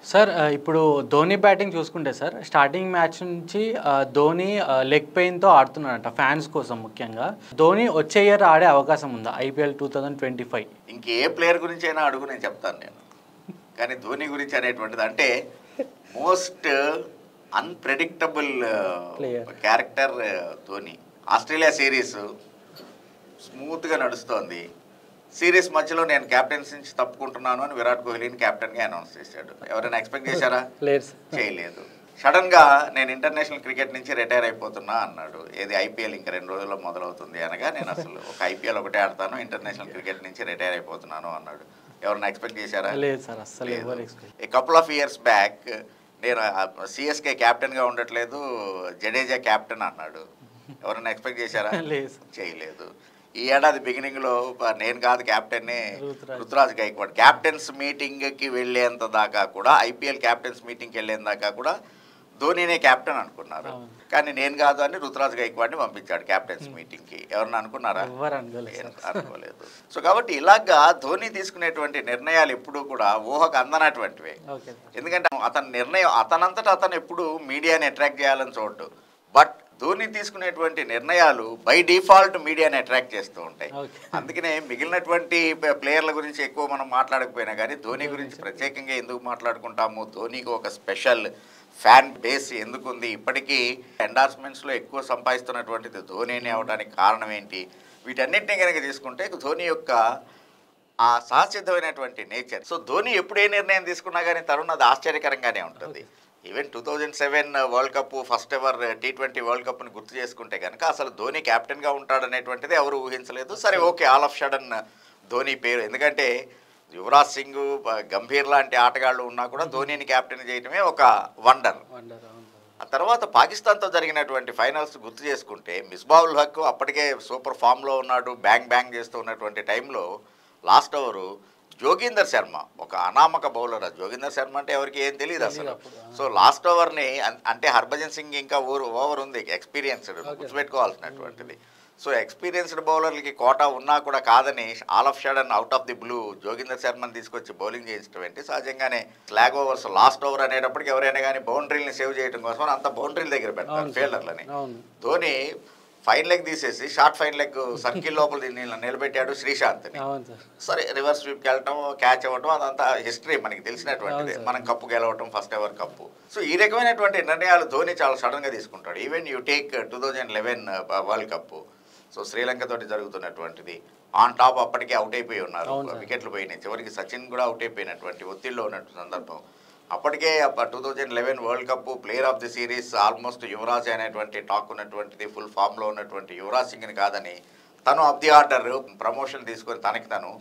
Sir ఇప్పుడు Dhoni batting చూసుకుంటే sir starting match నుంచి ధోని లెగ్ పెయిన్తో ఆడుతున్నాడంట ఫ్యాన్స్ కోసం ముఖ్యంగా. ధోని వచ్చే ఇయర్ ఆడే అవకాశం ఉందా ఐపీఎల్ 2025? ఇంకే ప్లేయర్ గురించి అయినా అడుగు, నేను చెప్తాను నేను. కానీ ధోని గురించి అనేటువంటిది అంటే most unpredictable character Dhoni. Australia series స్మూత్గా నడుస్తోంది. సిరీస్ మధ్యలో నేను కెప్టెన్స్ నుంచి తప్పుకుంటున్నాను అని విరాట్ కోహ్లీని కెప్టెన్గా అనౌన్స్ చేశాడు. ఎవరైనా ఎక్స్పెక్ట్ చేశారా? చేయలేదు. సడన్గా నేను ఇంటర్నేషనల్ క్రికెట్ నుంచి రిటైర్ అయిపోతున్నా అన్నాడు. ఏది ఐపీఎల్ ఇంకా 2 రోజుల్లో మొదలవుతుంది అనగా నేను అసలు ఒక ఐపీఎల్ ఒకటే ఆడతాను, ఇంటర్నేషనల్ క్రికెట్ నుంచి రిటైర్ అయిపోతున్నాను అన్నాడు. ఎవరైనా ఎక్స్పెక్ట్ చేశారా? లేదు సార్, అసలు. A couple of years back నేను సిఎస్కే క్యాప్టెన్గా ఉండట్లేదు, జడేజా కెప్టెన్ అన్నాడు. ఎవరైనా ఎక్స్పెక్ట్ చేశారా? చేయలేదు. ఈ ఏడాది బిగినింగ్లో నేను కాదు క్యాప్టెన్ని, రుతురాజ్ గైక్వాడ్ క్యాప్టెన్స్ మీటింగ్కి వెళ్ళేంత దాకా కూడా, ఐపీఎల్ క్యాప్టెన్స్ మీటింగ్కి వెళ్ళేంత దాకా కూడా ధోనినే క్యాప్టెన్ అనుకున్నారు. కానీ నేను కాదు అని రుతురాజ్ గైక్వాడ్ని పంపించాడు క్యాప్టెన్స్ మీటింగ్కి. ఎవరన్నా అనుకున్నారా? అనుకోలేదు. సో కాబట్టి ఇలాగా ధోని తీసుకునేటువంటి నిర్ణయాలు ఎప్పుడూ కూడా ఊహకు అందనటువంటివే. ఎందుకంటే అతని నిర్ణయం అతనంతటా అతను ఎప్పుడు మీడియాని అట్రాక్ట్ చేయాలని చూడడు. బట్ ధోని తీసుకునేటువంటి నిర్ణయాలు బై డిఫాల్ట్ మీడియాని అట్రాక్ట్ చేస్తూ ఉంటాయి. అందుకనే మిగిలినటువంటి ప్లేయర్ల గురించి ఎక్కువ మనం మాట్లాడకపోయినా కానీ ధోని గురించి ప్రత్యేకంగా ఎందుకు మాట్లాడుకుంటాము, ధోనికి ఒక స్పెషల్ ఫ్యాన్ బేస్ ఎందుకుంది, ఇప్పటికీ ఎండార్స్మెంట్స్లో ఎక్కువ సంపాదిస్తున్నటువంటిది ధోనిని అవడానికి కారణం ఏంటి, వీటన్నిటిని కనుక తీసుకుంటే ధోని యొక్క ఆ సహసిద్ధమైనటువంటి నేచర్. సో ధోని ఎప్పుడు ఏ నిర్ణయం తీసుకున్నా కానీ తరుణ్ ఆశ్చర్యకరంగానే ఉంటుంది. Even 2007 world cup first ever T20 world కప్ని గుర్తు చేసుకుంటే కనుక అసలు ధోని క్యాప్టెన్గా ఉంటాడనేటువంటిది ఎవరు ఊహించలేదు. సరే okay, all of sudden Dhoni పేరు, ఎందుకంటే యువరాజ్ సింగ్, గంభీర్ లాంటి ఆటగాళ్ళు ఉన్నా కూడా ధోనిని క్యాప్టెన్ చేయడమే ఒక వండర్. ఆ తర్వాత పాకిస్తాన్తో జరిగినటువంటి ఫైనల్స్ గుర్తు చేసుకుంటే మిస్బాహుల్ హక్ అప్పటికే సూపర్ ఫామ్లో ఉన్నాడు, బ్యాంగ్ చేస్తూ ఉన్నటువంటి టైంలో లాస్ట్ ఓవరు జోగీందర్ శర్మ, ఒక అనామక బౌలర్. జోగీందర్ శర్మ అంటే ఎవరికి ఏం తెలియదు అసలు. సో లాస్ట్ ఓవర్ని అంటే హర్భజన్ సింగ్ ఇంకా ఓవర్ ఉంది, ఎక్స్పీరియన్స్డ్, గుర్తుపెట్టుకోవాల్సినటువంటిది. సో ఎక్స్పీరియన్స్డ్ బౌలర్లకి కోటా ఉన్నా కూడా కాదని all of sudden out of the blue Joginder శర్మని తీసుకొచ్చి బౌలింగ్ చేయించడం ఏంటి. సహజంగానే స్లాగ్ ఓవర్స్ లాస్ట్ ఓవర్ అనేటప్పటికి ఎవరైనా కానీ బౌండరీని సేవ్ చేయడం కోసం అంత బౌండరీల దగ్గర పెడతారు ఫీల్డర్లని. ధోని ఫైన్ లెగ్ తీసేసి షార్ట్ ఫైన్ లెగ్ సర్కిల్ లోపల నిలబెట్టాడు శ్రీశాంత్ని. సరే రివర్స్ స్వీప్కి వెళ్ళటం, క్యాచ్ అవ్వటం, అదంతా హిస్టరీ మనకి తెలిసినటువంటిది. మనం కప్పు గెలవటం, ఫస్ట్ ఎవర్ కప్పు. సో ఈ రకమైనటువంటి నిర్ణయాలు ధోని చాలా సడన్గా తీసుకుంటాడు. Even you take 2011 world cup, so Sri Lanka తోటి జరుగుతున్నటువంటిది. ఆన్ టాప్ అప్పటికే అవుట్ అయిపోయి ఉన్నారు, వికెట్లు పోయినాయి, చివరికి సచిన్ కూడా అవుట్ అయిపోయినటువంటి ఒత్తిడిలో ఉన్నటువంటి సందర్భం. అప్పటికే 2011 world cup player of the series almost Yuvraj అనేటువంటి టాక్ ఉన్నటువంటిది, ఫుల్ ఫామ్లో ఉన్నటువంటి యువరాజ్ సింగ్ని కాదని తను ఆఫ్ ది ఆర్డర్ ప్రమోషన్ తీసుకొని తనకి తను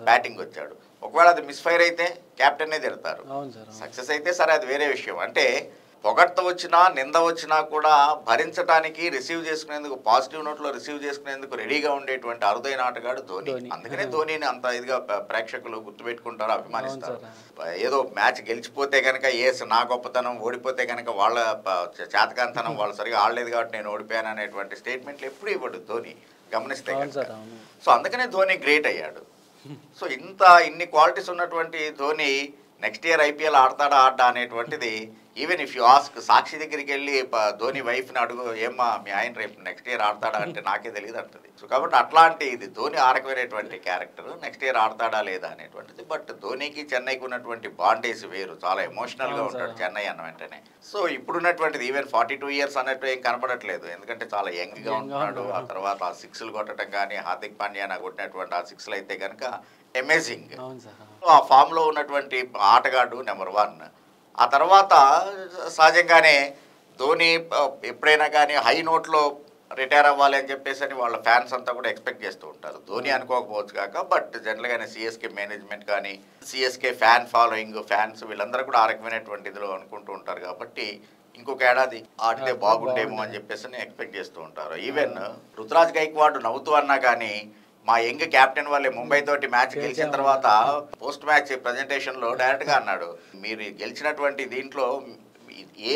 బ్యాటింగ్ వచ్చాడు. ఒకవేళ అది మిస్ఫైర్ అయితే క్యాప్టెన్నే తిడతారు, సక్సెస్ అయితే సరే అది వేరే విషయం. అంటే పొగడ్త వచ్చినా నింద వచ్చినా కూడా భరించడానికి, రిసీవ్ చేసుకునేందుకు, పాజిటివ్ నోట్లో రిసీవ్ చేసుకునేందుకు రెడీగా ఉండేటువంటి అరుదైన ఆటగాడు ధోని. అందుకనే ధోనిని అంత ఇదిగా ప్రేక్షకులు గుర్తుపెట్టుకుంటారు, అభిమానిస్తారు. ఏదో మ్యాచ్ గెలిచిపోతే కనుక నా గొప్పతనం, ఓడిపోతే కనుక వాళ్ళ చేతకాంతనం, వాళ్ళు సరిగా ఆడలేదు కాబట్టి నేను ఓడిపోయాను అనేటువంటి స్టేట్మెంట్లు ఎప్పుడు ఇవ్వడు ధోని, గమనిస్తే. సో అందుకనే ధోని గ్రేట్ అయ్యాడు. సో ఇన్ని క్వాలిటీస్ ఉన్నటువంటి ధోని నెక్స్ట్ ఇయర్ ఐపీఎల్ ఆడతాడా ఆడ్డా అనేటువంటిది, ఈవెన్ ఇఫ్ యూ ఆస్క్ సాక్షి దగ్గరికి వెళ్ళి ధోని వైఫ్ని అడుగు, ఏమ్మా మీ ఆయన రేపు నెక్స్ట్ ఇయర్ ఆడతాడా అంటే నాకే తెలియదు అంటది. సో కాబట్టి అట్లాంటి ఇది ధోని ఆరకమైనటువంటి క్యారెక్టర్. నెక్స్ట్ ఇయర్ ఆడతాడా లేదా అనేటువంటిది. బట్ ధోనికి చెన్నైకి ఉన్నటువంటి బాండేజ్ వేరు, చాలా ఎమోషనల్గా ఉంటాడు చెన్నై అన్న వెంటనే. సో ఇప్పుడున్నటువంటిది ఈవెన్ 42 ఇయర్స్ అన్నట్టు ఏం కనబడట్లేదు, ఎందుకంటే చాలా యంగ్గా ఉంటున్నాడు. ఆ తర్వాత ఆ సిక్స్లు కొట్టడం కానీ, హార్దిక్ పాండ్యా కొట్టినటువంటి ఆ సిక్స్లు అయితే కనుక అమేజింగ్. ఆ ఫామ్లో ఉన్నటువంటి ఆటగాడు నెంబర్ 1. ఆ తర్వాత సహజంగానే ధోని ఎప్పుడైనా కానీ హై నోట్లో రిటైర్ అవ్వాలి అని చెప్పేసి అని వాళ్ళ ఫ్యాన్స్ అంతా కూడా ఎక్స్పెక్ట్ చేస్తూ ఉంటారు. ధోని అనుకోకపోవచ్చు కాక, బట్ జనరల్గానే సిఎస్కే మేనేజ్మెంట్ కానీ, సిఎస్కే ఫ్యాన్ ఫాలోయింగ్, ఫ్యాన్స్ వీళ్ళందరూ కూడా ఆ రకమైనటువంటి ఇదిలో అనుకుంటూ ఉంటారు. కాబట్టి ఇంకొక ఏడాది ఆడితే బాగుండేమో అని చెప్పేసి ఎక్స్పెక్ట్ చేస్తూ ఉంటారు. ఈవెన్ రుతురాజ్ గైక్వాడ్ నవ్వుతూ అన్నా కానీ, మా యంగ్ క్యాప్టెన్ వాళ్ళే ముంబై తోటి మ్యాచ్ గెలిచిన తర్వాత పోస్ట్ మ్యాచ్ ప్రజెంటేషన్లో డైరెక్ట్గా అన్నాడు, మీరు గెలిచినటువంటి దీంట్లో ఏ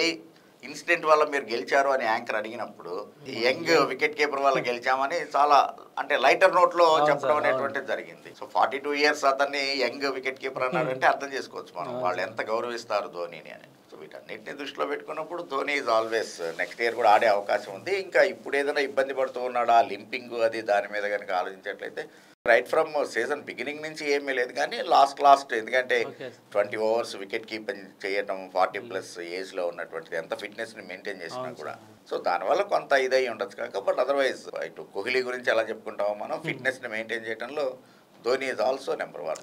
ఇన్సిడెంట్ వల్ల మీరు గెలిచారు అని యాంకర్ అడిగినప్పుడు యంగ్ వికెట్ కీపర్ వల్ల గెలిచామని చాలా అంటే లైటర్ నోట్లో అవును చెప్పడం సార్, అనేటువంటిది జరిగింది. సో 42 ఇయర్స్ అతన్ని యంగ్ వికెట్ కీపర్ అన్నాడంటే అర్థం చేసుకోవచ్చు మనం వాళ్ళు ఎంత గౌరవిస్తారు ధోనిని అని. సో వీటన్నిటిని దృష్టిలో పెట్టుకున్నప్పుడు Dhoni is always next year కూడా ఆడే అవకాశం ఉంది. ఇంకా ఇప్పుడు ఏదైనా ఇబ్బంది పడుతూ ఉన్నాడా లింపింగ్ అది దాని మీద కనుక ఆలోచించేట్లయితే రైట్ ఫ్రమ్ సీజన్ బిగినింగ్ నుంచి ఏమీ లేదు, కానీ లాస్ట్ ఎందుకంటే ఓకే 20 ఓవర్స్ వికెట్ కీపింగ్ చేయడం 40+ ఏజ్లో ఉన్నటువంటిది ఎంత ఫిట్నెస్ని మెయింటైన్ చేసినా కూడా. సో దానివల్ల కొంత ఇదై ఉండొచ్చు కాక, బట్ అదర్వైజ్ ఇటు కోహ్లీ గురించి ఎలా చెప్పుకుంటామో మనం ఫిట్నెస్ని మెయింటైన్ చేయడంలో ధోని ఈజ్ ఆల్సో నెంబర్ 1.